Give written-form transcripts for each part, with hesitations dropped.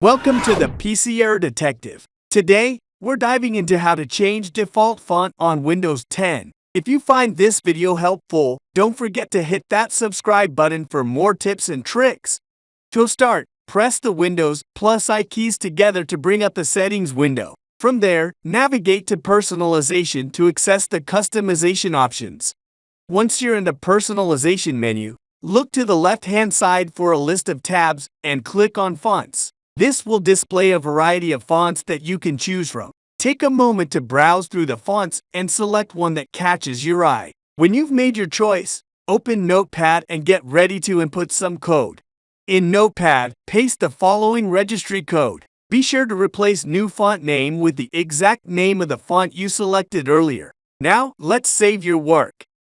Welcome to the PC Error Detective. Today, we're diving into how to change default font on Windows 10. If you find this video helpful, don't forget to hit that subscribe button for more tips and tricks. To start, press the Windows plus I keys together to bring up the settings window. From there, navigate to Personalization to access the customization options. Once you're in the Personalization menu, look to the left-hand side for a list of tabs and click on Fonts. This will display a variety of fonts that you can choose from. Take a moment to browse through the fonts and select one that catches your eye. When you've made your choice, open Notepad and get ready to input some code. In Notepad, paste the following registry code. Be sure to replace new font name with the exact name of the font you selected earlier. Now, let's save your work.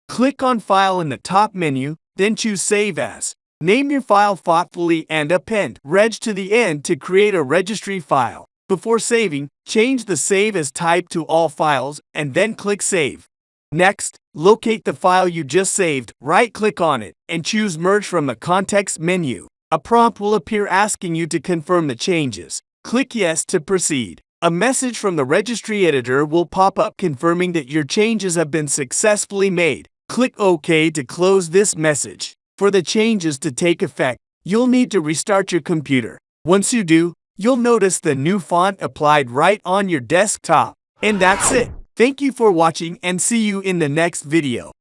Click on File in the top menu, then choose Save As. Name your file thoughtfully and append reg to the end to create a registry file. Before saving, change the Save As type to All Files and then click Save. Next, locate the file you just saved, right-click on it, and choose Merge from the context menu. A prompt will appear asking you to confirm the changes. Click Yes to proceed. A message from the registry editor will pop up confirming that your changes have been successfully made. Click OK to close this message. For the changes to take effect, you'll need to restart your computer. Once you do, you'll notice the new font applied right on your desktop. And that's it. Thank you for watching and see you in the next video.